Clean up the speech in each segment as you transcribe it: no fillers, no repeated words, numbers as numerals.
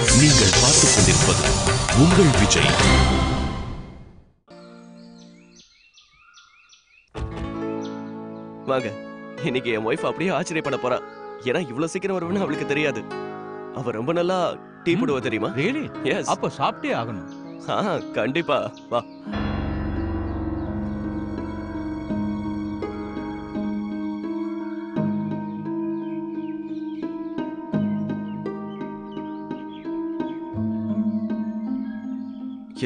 நீங்கள் பார்த்துக் கொண்டிருப்பது உங்கள் விஜய். வாங்க, இன்னைக்கு என் ஒய்ஃப் அப்படியே ஆச்சரியப்பட போறா. ஏன்னா இவ்வளவு சீக்கிரம் வருவேன்னு அவளுக்கு தெரியாது. அவ ரொம்ப நல்லா டீ போடுவா தெரியுமா? ரியலி? எஸ். அப்ப சாப்பிட்டே ஆகணும். கண்டிப்பா வா.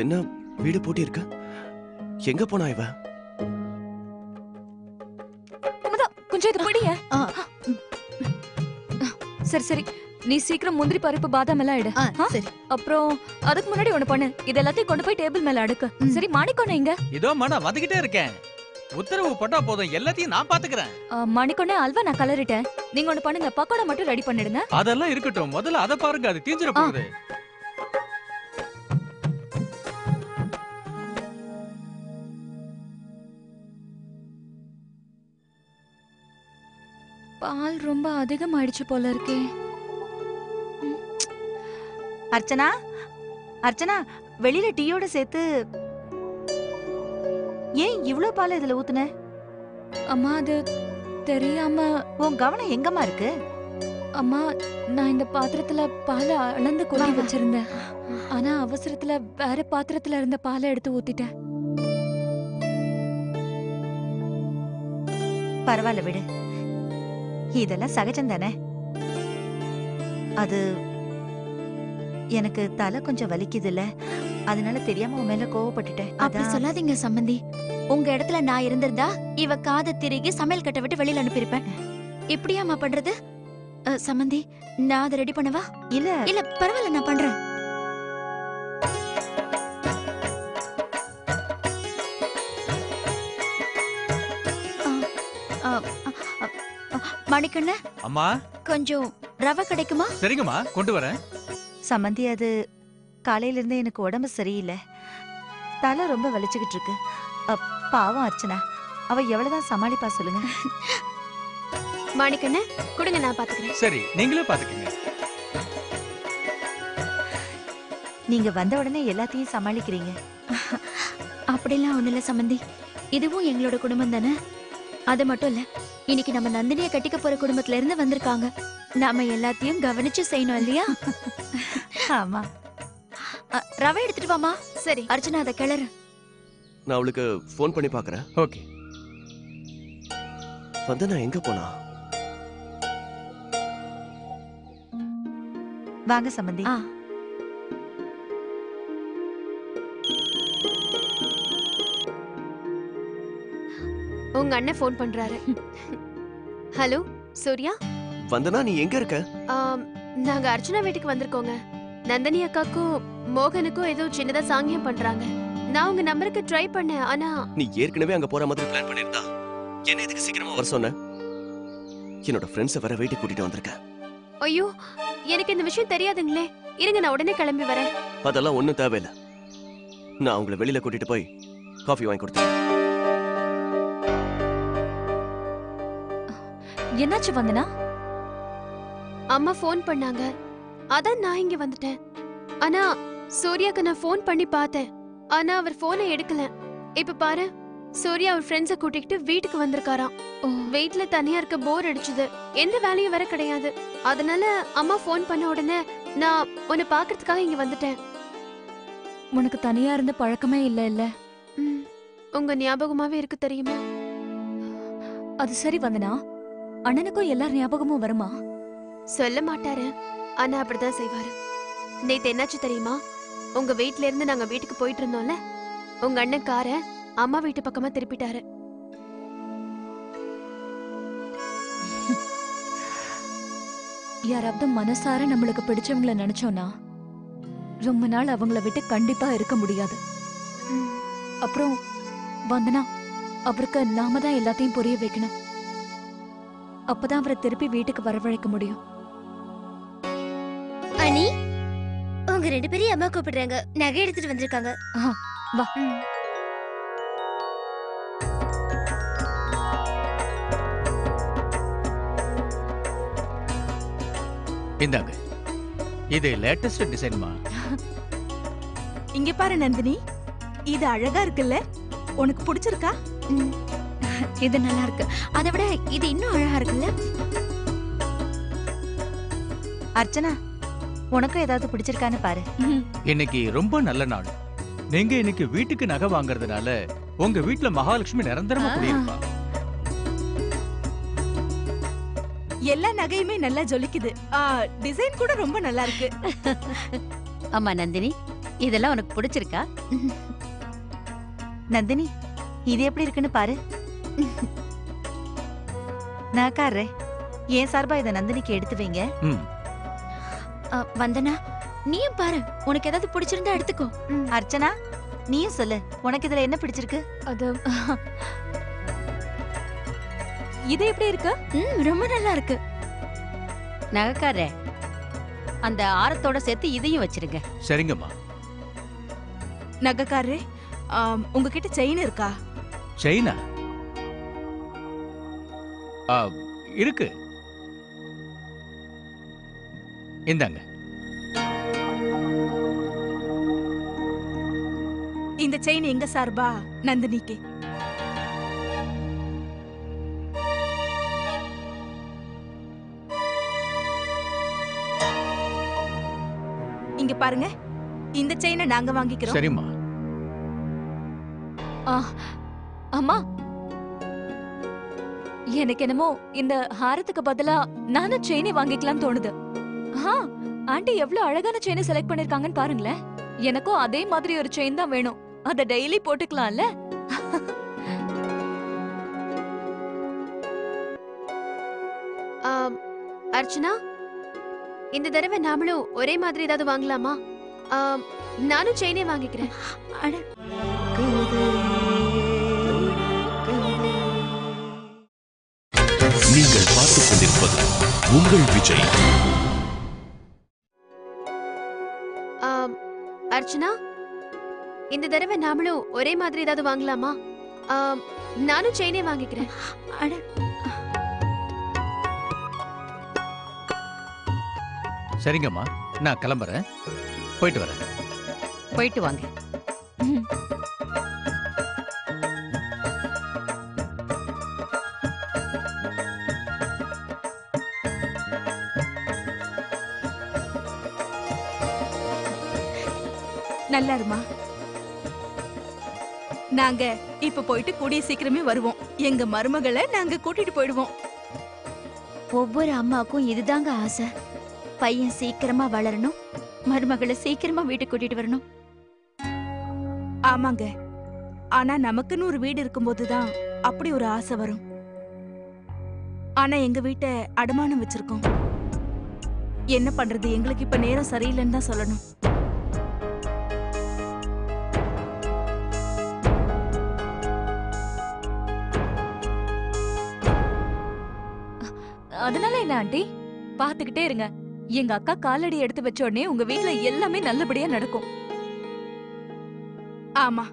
என்ன வீடு பூட்டி இருக்க? எங்க போனா இவ? கொஞ்சம் இது படிய. சரி சரி, நீ சீக்கிரம் முந்திரி பருப்பு பாதாம் எல்லாம் எடு. சரி. அப்புறம் அதுக்கு முன்னாடி ஒண்ணு பண்ணு, இது எல்லாத்தையும் கொண்டு போய் டேபிள் மேல அடுக்கு. சரி, மாணிக்கொண்ணே இங்க. இதோ மேடம் வந்துகிட்டே இருக்கேன். உத்தரவு போட்டா போதும், எல்லாத்தையும் நான் பாத்துக்கிறேன். மாணிக்கொண்ணே, அல்வா நான் கலரிட்டேன். நீங்க ஒண்ணு பண்ணுங்க, பக்கோடா மட்டும் ரெடி பண்ணிடுங்க. அதெல்லாம் இருக்கட்டும், முதல்ல அத பாருங்க, அது தீஞ்சிர போகுது. பால் ரொம்ப அதிகமாயிடுச்சு போல இருக்கே. அர்ச்சனா, அர்ச்சனா, வெளியில டீயோட சேர்த்து ஏன் இவ்ளோ பால் இதுல ஊத்துன? அம்மா, அது தெரியாம. உன் கவனம் எங்கம்மா இருக்கு? அம்மா, நான் இந்த பாத்திரத்துல பாலை அளந்து கொட்டி வச்சிருந்தேன். ஆனா அவசரத்துல வேற பாத்திரத்துல இருந்த பாலை எடுத்து ஊத்திட்டேன். பரவாயில்ல விடு, இதெல்லாம் சகஜம் தானே. அது எனக்கு தலை கொஞ்சம் வலிக்குது இல்ல, அதனால தெரியாம உன் மேல கோவப்பட்டுட்டேன். அப்படி சொல்லாதீங்க சம்பந்தி. உங்க இடத்துல நான் இருந்திருந்தா இவ காதை திருகி சமையல் கட்ட விட்டு வெளியில அனுப்பியிருப்பேன். இப்படியாமா பண்றது? சம்பந்தி, நான் அதை ரெடி பண்ணவா? இல்ல இல்ல பரவாயில்ல, நான் பண்றேன். மணிக்கண்ண, அம்மா கொஞ்சம் ரவை கிடைக்குமா? சரிங்கம்மா, கொண்டு வரேன். சம்மந்தி, அது காலையில இருந்தே எனக்கு உடம்பு சரியில்லை, தலை ரொம்ப வலிச்சுக்கிட்டு இருக்கு. பாவம் அர்ச்சனா, அவ எவ்வளவுதான் சமாளிப்பா சொல்லுங்க. மாணிக்கண்ண, கொடுங்க, நான் பாத்துக்கிறேன். சரி, நீங்களே பாத்துக்கங்க. நீங்க வந்த உடனே எல்லாத்தையும் சமாளிக்கிறீங்க. அப்படிலாம் ஒண்ணு இல்ல சம்பந்தி, இதுவும் எங்களோட குடும்பம் தானே. அது மட்டும் இல்ல, இன்னைக்கு நம்ம நந்தினிய கட்டிக்க போற குடும்பத்துல இருந்து வந்திருக்காங்க. நாம எல்லாத்தையும் கவனிச்சு செய்யணும் இல்லையா? ஆமா. ரவை எடுத்துட்டு வாமா. சரி அர்ச்சனா, அதை கிளறு. நான் அவளுக்கு போன் பண்ணி பாக்குறேன். ஓகே. வந்தனா எங்க போனா? வாங்க சம்பந்தி. உங்க அண்ணன் போன் பண்றாரு. ஹலோ சூர்யா. வந்தனா, நீ எங்க இருக்க? நாங்க அர்ச்சனா வீட்டுக்கு வந்திருக்கோங்க. நந்தினி அக்காக்கும் மோகனுக்கும் ஏதோ சின்னதா சாங்கியம் பண்றாங்க. நான் உங்க நம்பருக்கு ட்ரை பண்ணேன், ஆனா நீ ஏற்கனவே அங்க போற மாதிரி பிளான் பண்ணிருந்தா என்ன இதுக்கு சீக்கிரமா வர சொன்ன? என்னோட ஃப்ரெண்ட்ஸை வேற வீட்டுக்கு கூட்டிட்டு வந்திருக்கேன். ஐயோ, எனக்கு இந்த விஷயம் தெரியாதுங்களே. இருங்க, நான் உடனே கிளம்பி வரேன். அதெல்லாம் ஒண்ணும் தேவையில்லை. நான் உங்களை வெளியில கூட்டிட்டு போய் காஃபி வாங்கி கொடுத்தேன். என்னாச்சு வந்தனா? அம்மா போன் பண்ணாங்க, அதான் நான் இங்க வந்துட்டேன். ஆனா சூர்யாக்கு நான் போன் பண்ணி பார்த்தேன், ஆனா அவர் போனை எடுக்கல. இப்ப பாரு, சூர்யா அவர் ஃப்ரெண்ட்ஸை கூட்டிட்டு வீட்டுக்கு வந்திருக்காராம். வீட்ல தனியா இருக்க போர் அடிச்சுது, எந்த வேலையும் வேற கிடையாது. அதனால அம்மா போன் பண்ண உடனே நான் உன்னை பாக்குறதுக்காக இங்க வந்துட்டேன். உனக்கு தனியா இருந்த பழக்கமே இல்ல இல்ல? உங்க ஞாபகமாவே இருக்கு தெரியுமா? அது சரி வந்தனா, அண்ணனுக்கும் எல்லார் ஞாபகமும் வருமா? சொல்ல மாட்டாரு, ஆனா அப்படிதான் செய்வாரு. நேத்து என்னாச்சு தெரியுமா? உங்க வீட்ல இருந்து நாங்க வீட்டுக்கு போயிட்டு இருந்தோம்ல, உங்க அண்ணன் கார அம்மா வீட்டு பக்கமா திருப்பிட்டாரு. யாராவது மனசார நம்மளுக்கு பிடிச்சவங்கள நினைச்சோம்னா ரொம்ப நாள் அவங்கள விட்டு கண்டிப்பா இருக்க முடியாது. அப்புறம் வந்தனா, அவருக்கு நாம தான் எல்லாத்தையும் புரிய வைக்கணும். அப்பதான் அவரை திருப்பி வீட்டுக்கு வரவழைக்க முடியும். அனி, உங்க ரெண்டு பேரையும் அம்மா கூப்பிடுறாங்க, நகை எடுத்துட்டு வந்திருக்காங்க. வா. இந்தாங்க, இது லேட்டஸ்ட் டிசைன்மா. இங்க பாரு நந்தினி, இது அழகா இருக்குல்ல? உனக்கு பிடிச்சிருக்கா? இது நல்லா இருக்கு. அதை விட இது இன்னும் அழகா இருக்குல்ல? அர்ச்சனா, உனக்கும் ஏதாவது பிடிச்சிருக்கான்னு பாரு. இன்னைக்கு ரொம்ப நல்ல நாள். நீங்க இன்னைக்கு வீட்டுக்கு நகை வாங்குறதுனால உங்க வீட்ல மகாலட்சுமி நிரந்தரமா குடியிருப்பா. எல்லா நகையுமே நல்லா ஜொலிக்குது. டிசைன் கூட ரொம்ப நல்லா இருக்கு. ஆமா நந்தினி, இதெல்லாம் உனக்கு பிடிச்சிருக்கா? நந்தினி, இது எப்படி இருக்குன்னு பாரு. நான் கார்றேன். என் சார்பா இதை நந்தினிக்கு எடுத்து வைங்க. வந்தனா, நீயும் பாரு, உனக்கு ஏதாவது பிடிச்சிருந்தா எடுத்துக்கோ. அர்ச்சனா, நீயும் சொல்லு, உனக்கு இதுல என்ன பிடிச்சிருக்கு? அது இது எப்படி இருக்கு? ரொம்ப நல்லா இருக்கு. நகைக்காரே, அந்த ஆரத்தோட சேர்த்து இதையும் வச்சிருங்க. சரிங்கம்மா. நகைக்காரரே, உங்ககிட்ட செயின் இருக்கா? செயினா? இருக்கு. இந்தாங்க. இந்த செயின் எங்க சார்பா நந்தினிக்கு. இங்க பாருங்க, இந்த செயினை நாங்க வாங்கிக்கிறோம். சரிம்மா. அம்மா, எனக்கு என்னமோ இந்த ஹாரத்துக்கு பதிலா நானும் செயினை வாங்கிக்கலாம் தோணுது. ஆண்டி எவ்வளவு அழகான செயினை செலக்ட் பண்ணிருக்காங்கன்னு பாருங்களேன். எனக்கும் அதே மாதிரி ஒரு செயின் தான் வேணும். அத டெய்லி போட்டுக்கலாம்ல. அர்ச்சனா, இந்த தடவை நாமளும் ஒரே மாதிரி ஏதாவது வாங்கலாமா? நானும் செயினே வாங்கிக்கிறேன். நீங்கள் பார்த்துக் கொண்டிருப்பது உங்கள் விஜய். அர்ச்சனா, இந்த தடவை நாமளும் ஒரே மாதிரி ஏதாவது வாங்கலாமா? நானும் செயினே வாங்கிக்கிறேன். சரிங்கம்மா, நான் கிளம்புறேன். போயிட்டு வரேன். போயிட்டு வாங்க. நல்லா இருமா. நாங்க இப்ப போயிட்டு கூடிய சீக்கிரமே வருவோம். எங்க மருமகளை நாங்க கூட்டிட்டு போயிடுவோம். ஒவ்வொரு அம்மாக்கும் இதுதாங்க ஆசை. பையன் சீக்கிரமா வளரணும், மருமகளை சீக்கிரமா வீட்டுக்கு கூட்டிட்டு வரணும். ஆமாங்க, ஆனா நமக்குன்னு ஒரு வீடு இருக்கும்போதுதான் அப்படி ஒரு ஆசை வரும். ஆனா எங்க வீட்டை அடமானம் வச்சிருக்கோம். என்ன பண்றது, எங்களுக்கு இப்ப நேரம் சரியில்லைன்னு தான் சொல்லணும். அதனால என்ன ஆண்டி, பாத்துக்கிட்டே இருங்க. எங்க அக்கா காலடி எடுத்து வச்ச உடனே உங்க வீட்ல எல்லாமே நல்லபடியா நடக்கும். ஆமா,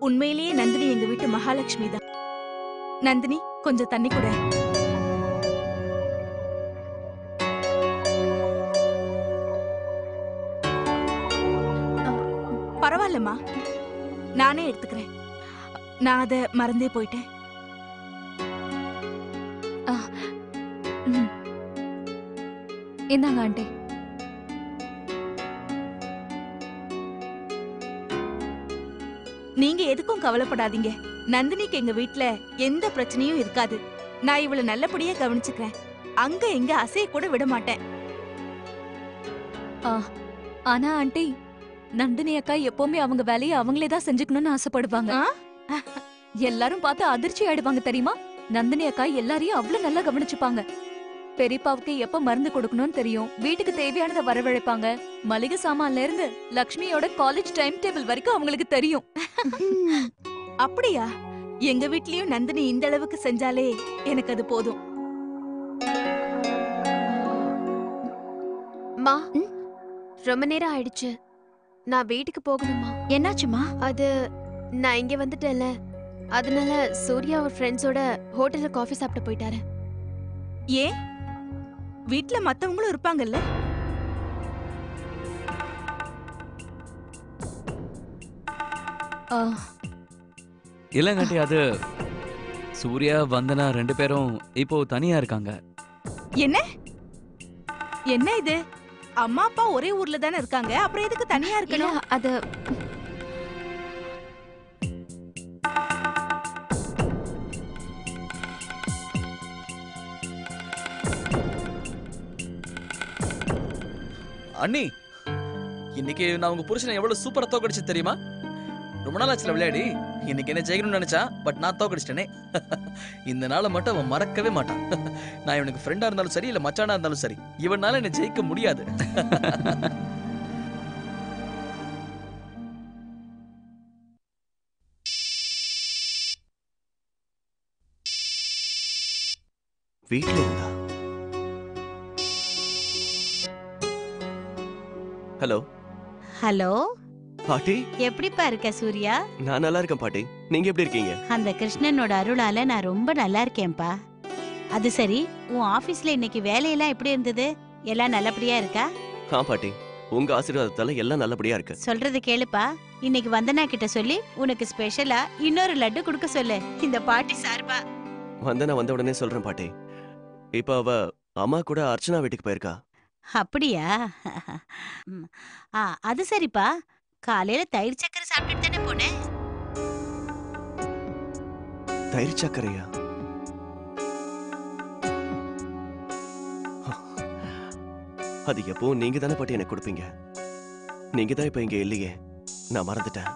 உண்மையிலேயே நந்தினி எங்க வீட்டு மகாலட்சுமி தான். நந்தினி, கொஞ்சம் தண்ணி கூட. பரவாயில்லம்மா, நானே எடுத்துக்கிறேன். நான் அத மறந்தே போயிட்டேன். இந்தாங்க ஆண்டி. நீங்க எதுக்கும் கவலைப்படாதீங்க. நந்தினிக்கு எங்க வீட்ல எந்த பிரச்சனையும் இருக்காது. நான் இவள நல்லபடியா கவனிச்சுக்கிறேன். அங்க எங்க அசைய கூட விட மாட்டேன். ஆனா ஆண்டி, நந்தினி அக்கா எப்பவுமே அவங்க வேலையை அவங்களே தான் செஞ்சுக்கணும்னு ஆசைப்படுவாங்க. எல்லாரும் பார்த்து அதிர்ச்சி ஆயிடுவாங்க தெரியுமா? நந்தினி அக்கா எல்லாரையும் அவ்வளவு நல்லா கவனிச்சுப்பாங்க. பெரியப்பாவுக்கு எப்ப மருந்து கொடுக்கணும்னு தெரியும். வீட்டுக்கு தேவையானதை வரவழைப்பாங்க. மளிகை சாமான்ல இருந்து லக்ஷ்மியோட காலேஜ் டைம் டேபிள் வரைக்கும் அவங்களுக்கு தெரியும். அப்படியா? எங்க வீட்லயும் நந்தினி இந்த அளவுக்கு செஞ்சாலே எனக்கு அது போதும். மா, ரொம்ப நேரம் ஆயிடுச்சு. நான் வீட்டுக்கு போகணுமா? என்னாச்சுமா? அது நான் இங்க வந்துட்டேன்ல, அதனால சூர்யா ஒரு ஃப்ரெண்ட்ஸோட ஹோட்டல்ல காஃபி சாப்பிட்டு போயிட்டாரு. ஏன்? வீட்ல மத்தவங்களும் இருப்பாங்கல்ல? ஆ, இல்லங்காட்டி அது சூர்யா வந்தனா 2 பேரும் இப்போ தனியா இருக்காங்க. என்ன என்ன இது? அம்மா அப்பா ஒரே ஊர்ல தானே இருக்காங்க, அப்புறம் எதுக்கு தனியா இல்ல இருக்கணும்? அது அண்ணி, இன்னைக்கு நான் உங்க புருஷனை எவ்வளவு சூப்பரா தோக்கடிச்சு தெரியுமா? ரொம்ப நாள் ஆச்சுல விளையாடி. இன்னைக்கு என்ன ஜெயிக்கணும்னு நினைச்சா, பட் நான் தோக்கடிச்சிட்டேனே. இந்த நாளை மட்டும் அவன் மறக்கவே மாட்டான். நான் இவனுக்கு ஃப்ரெண்டா இருந்தாலும் சரி, இல்ல மச்சானா இருந்தாலும் சரி, இவனால என்ன ஜெயிக்க முடியாது. வீட்ல இருந்தா? ஹலோ ஹலோ, பாட்டி, எப்படிப்பா இருக்க சூர்யா? நான் நல்லா இருக்கேன் பாட்டி. நீங்க எப்படி இருக்கீங்க? அந்த கிருஷ்ணனோட அருளால நான் ரொம்ப நல்லா இருக்கேன்பா. அது சரி, உன் ஆபீஸ்ல இன்னைக்கு வேலையெல்லாம் எப்படி இருந்தது? எல்லாம் நல்லபடியா இருக்கா? பாட்டி, உங்க ஆசீர்வாதத்தால எல்லாம் நல்லபடியா இருக்கு. சொல்றது கேளுப்பா. இன்னைக்கு வந்தனா கிட்ட சொல்லி உனக்கு ஸ்பெஷலா இன்னொரு லட்டு கொடுக்க சொல்லு, இந்த பாட்டி சார்பா. நான் வந்த உடனே சொல்றேன் பாட்டி. இப்ப அவ அம்மா கூட அர்ச்சனா வீட்டுக்கு போயிருக்கா. அப்படியா? அது சரிப்பா. காலையில தயிர் சக்கரை சாப்பிட்டுட்டு தானே போனேன். தயிர் சக்கரையா? அது எப்பவும் நீங்க தானே பாட்டி எனக்கு கொடுப்பீங்க. நீங்க தான் இப்ப இங்க இல்லையே, நான் மறந்துட்டேன்.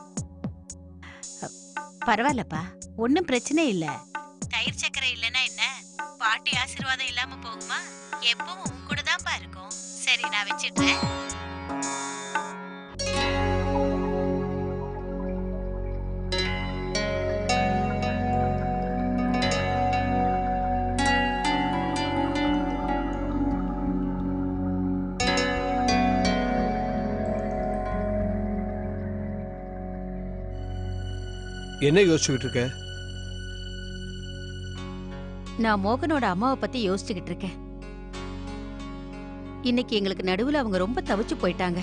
பரவாயில்லப்பா, ஒன்னும் பிரச்சனை இல்ல. தயிர் சக்கரை இல்லனா என்ன, பாட்டி ஆசீர்வாதம் இல்லாம போகுமா? எப்பவும் உன் கூட தான்ப்பா இருக்கும். சரி, நான் வச்சிடுறேன். என்ன யோசிச்சுக்கிட்டு இருக்க? நான் மோகனோட அம்மாவை பத்தி யோசிச்சுக்கிட்டு இருக்கேன். இன்னைக்கு எங்களுக்கு நடுவுல அவங்க ரொம்ப தவிச்சு போயிட்டாங்க.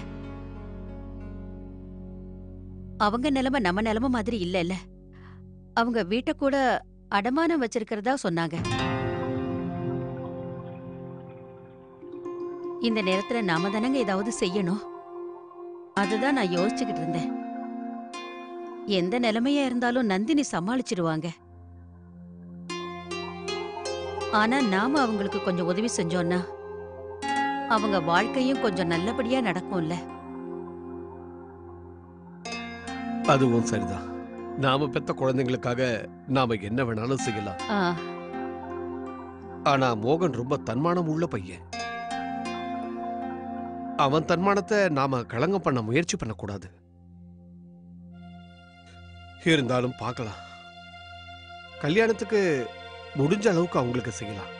அவங்க நிலைமை நம்ம நிலைமை மாதிரி இல்ல. அவங்க வீட்டை கூட அடமானம் வச்சிருக்கிறதா சொன்னாங்க. இந்த நேரத்துல நாம தானங்க ஏதாவது செய்யணும். அதுதான் நான் யோசிச்சுக்கிட்டு இருந்தேன். எந்த நிலைமையா இருந்தாலும் நந்தினி சமாளிச்சிடுவாங்க. ஆனா நாம அவங்களுக்கு கொஞ்சம் உதவி செஞ்சோம்னா அவங்க வாழ்க்கையும் கொஞ்சம் நல்லபடியா நடக்கும்ல. அதுவும் சரிதான். நாம பெத்த குழந்தைங்களுக்காக நாம என்ன வேணாலும் செய்யலாம். ஆனா மோகன் ரொம்ப தன்மானம் உள்ள பையன். அவன் தன்மானத்தை நாம களங்கம் பண்ண முயற்சி பண்ணக்கூடாது. இருந்தாலும் பார்க்கலாம். கல்யாணத்துக்கு முடிஞ்ச அளவுக்கு அவங்களுக்கு செய்யலாம்.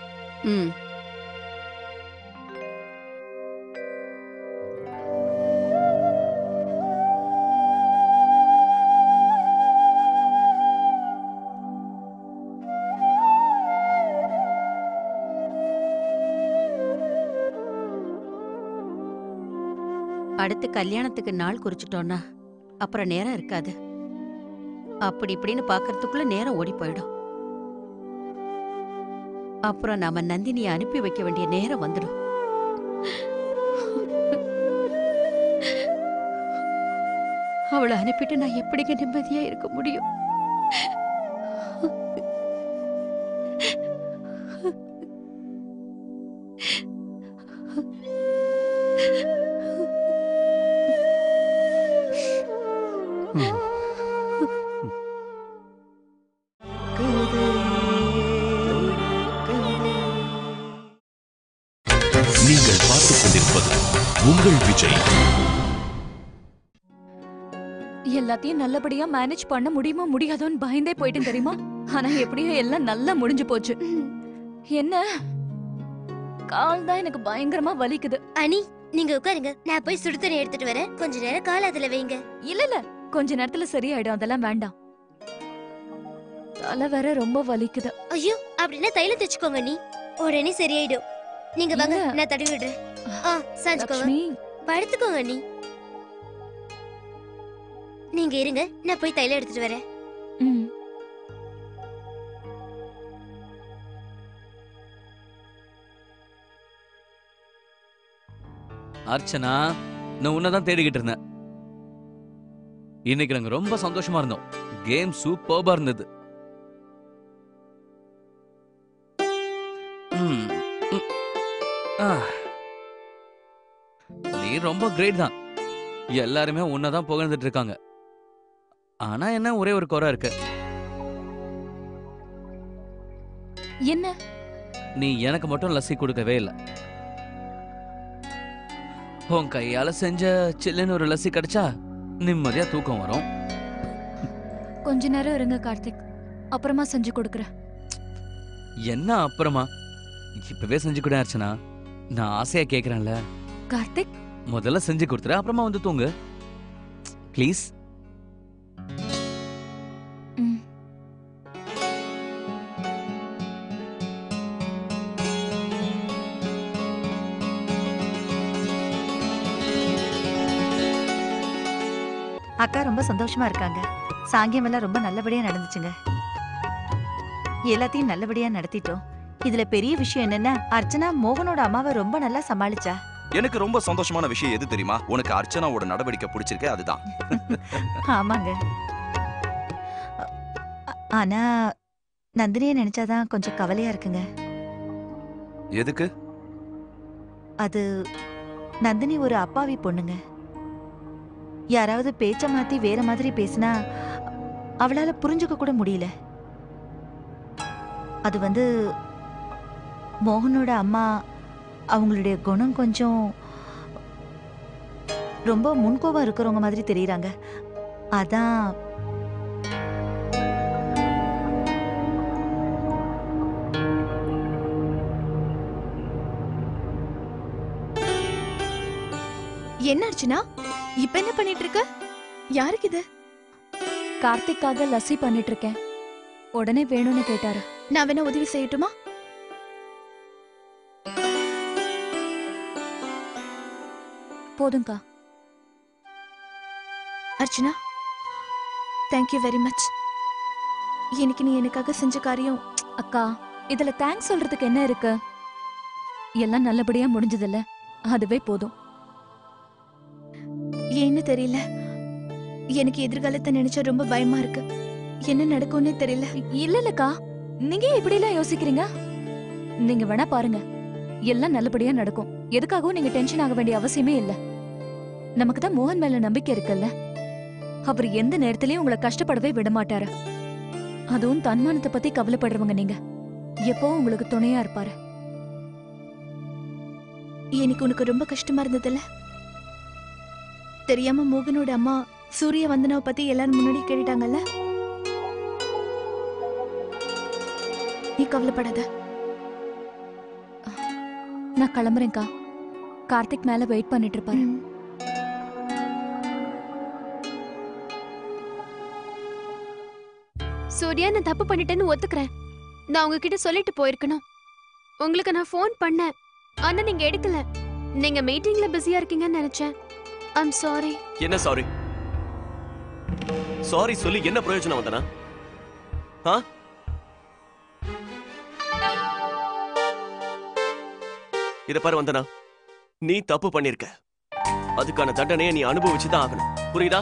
அடுத்து கல்யாணத்துக்கு நாள் குறிச்சிட்டோம்னா அப்புறம் நேரம் இருக்காது. அப்படி இப்படின்னு பாக்கறதுக்குள்ள நேரம் ஓடி போயிடும். அப்புறம் நாம நந்தினியை அனுப்பி வைக்க வேண்டிய நேரம் வந்துடும். அவளை அனுப்பிட்டு நான் எப்படிங்க நிம்மதியா இருக்க முடியும்? நீங்கள் பார்த்துக் கொண்டிருப்பது உங்கள் விஜய். எல்லாத்தையும் நல்லபடியா மேனேஜ் பண்ண முடியுமா முடியாதோன்னு பயந்தே போயிட்டேன் தெரியுமா? ஆனா எப்படியோ எல்லாம் நல்லா முடிஞ்சு போச்சு. என்ன கால் தான் எனக்கு பயங்கரமா வலிக்குது. அனி, நீங்க உட்காருங்க, நான் போய் சுடு தண்ணி எடுத்துட்டு வரேன். கொஞ்ச நேரம் கால் அதுல வைங்க. இல்ல கொஞ்ச நேரத்துல சரியாயிடும், அதெல்லாம் வேண்டாம். தலை வேற ரொம்ப வலிக்குது. ஐயோ, அப்படின்னா தைலம் தேச்சுக்கோங்க நீ, உடனே சரியாயிடும். நீங்க வாங்க, நான் தடவி விடுறேன். சாஞ்சுக்கோங்க, படுத்துக்கோங்க நீ. நீங்க இருங்க, நான் போய் தைலம் எடுத்துட்டு வரேன். அர்ச்சனா, நான் உன்னதான் தேடிக்கிட்டு இருந்தேன். இன்னைக்கு நாங்க ரொம்ப சந்தோஷமா இருந்தோம். கேம் சூப்பர்பா இருந்தது. நீ ரொம்ப கிரேட் தான். எல்லாருமே உன்னதான் புகழ்ந்துட்டு இருக்காங்க. ஆனா என்ன, ஒரே ஒரு குறை இருக்கு. என்ன? நீ எனக்கு மட்டும் லஸ்ஸி கொடுக்கவே இல்லை. உன் கையால செஞ்ச சில்லுன்னு ஒரு லஸ்ஸி கிடைச்சா நிம்மதியா தூக்கம் வரும். கொஞ்ச நேரம் இருங்க கார்த்திக், அப்புறமா செஞ்சு கொடுக்குறேன். என்ன அப்புறமா? இப்பவே செஞ்சு கொடு அர்ச்சனா. நான் ஆசையா கேக்குறேன்ல. கார்த்திக், முதல்ல செஞ்சு கொடுத்துரு, அப்புறமா வந்து தூங்கு ப்ளீஸ். அக்கா ரொம்ப சந்தோஷமா இருக்காங்க. சாங்கியம் எல்லாம் ரொம்ப நல்லபடியா நடந்துச்சுங்க. எல்லாத்தையும் நல்லபடியா நடத்திட்டோம். இதுல பெரிய விஷயம் என்னன்னா, அர்ச்சனா மோகனோட அம்மாவை ரொம்ப நல்லா சமாளிச்சா. எனக்கு ரொம்ப சந்தோஷமான விஷயம் எது தெரியுமா? உனக்கு அர்ச்சனாவோட நடவடிக்கை பிடிச்சிருக்கு, அதுதான். ஆமாங்க. ஆனா நந்தினியை நினைச்சாதான் கொஞ்சம் கவலையா இருக்குங்க. எதுக்கு? அது நந்தினி ஒரு அப்பாவி பொண்ணுங்க. யாராவது பேச்ச மாத்தி வேற மாதிரி பேசினா அவளால புரிஞ்சுக்க கூட முடியல. அது மோகனோட அம்மா, அவங்களுடைய குணம் கொஞ்சம் ரொம்ப முன்கோபம் இருக்கிறவங்க மாதிரி தெரியுறாங்க. அதான் என்ன அர்ச்சனா, இப்ப என்ன பண்ணிட்டு இருக்க? யாருக்கு இது? கார்த்திக்காக லஸ்ஸி பண்ணிட்டு இருக்கேன். உடனே வேணும்னு கேட்டாரு. நான் வேணா உதவி செய்யட்டுமா? போதும்க்கா. Archana, thank you very much. இன்னைக்கு நீ எனக்காக செஞ்ச காரியம். அக்கா, இதுல தேங்க்ஸ் சொல்றதுக்கு என்ன இருக்கு? எல்லாம் நல்லபடியா முடிஞ்சதில்ல, அதுவே போதும். ஏன்னு தெரியல, எனக்கு எதிர்காலத்தை நினைச்சா ரொம்ப பயமா இருக்கு. என்ன நடக்கும்னே தெரியல. இல்லக்கா, நீங்க இப்படி எல்லாம் யோசிக்கிறீங்க? நீங்க வேணா பாருங்க, எல்லாம் நல்லபடியா நடக்கும். எதுக்காகவும் நீங்க டென்ஷன் ஆக வேண்டிய அவசியமே இல்ல. நமக்கு தான் மோகன் மேல நம்பிக்கை இருக்குல்ல. அவர் எந்த நேரத்திலயும் உங்களை கஷ்டப்படவே விட மாட்டாரு. அதுவும் தன்மானத்தை பத்தி கவலைப்படுறவங்க நீங்க. எப்பவும் உங்களுக்கு துணையா இருப்பாரு. எனக்கு உனக்கு ரொம்ப கஷ்டமா இருந்ததில்ல? தெரியாம மோகனோட அம்மா சூரிய வந்தனாவை பத்தி எல்லாரும் முன்னாடி கேட்டுட்டாங்கல்ல. நீ கவலைப்படாத. நான் கிளம்புறேன்க்கா. கார்த்திக் மேல வெயிட் பண்ணிட்டு இருப்பாரு. சூர்யா, நான் தப்பு பண்ணிட்டேன்னு ஒத்துக்கிறேன். நான் உங்ககிட்ட சொல்லிட்டு போயிருக்கணும். உங்களுக்கு நான் ஃபோன் பண்ணேன், ஆனா நீங்க எடுக்கல. நீங்க மீட்டிங்ல பிஸியா இருக்கீங்கன்னு நினைச்சேன். I'm sorry. என்ன சாரி? சாரி சொல்லி என்ன பிரயோஜனம் வந்தனா? இத பாரு வந்தனா, நீ தப்பு பண்ணிருக்க. அதுக்கான தண்டனையை நீ அனுபவிச்சுதான் ஆகணும். புரியுதா?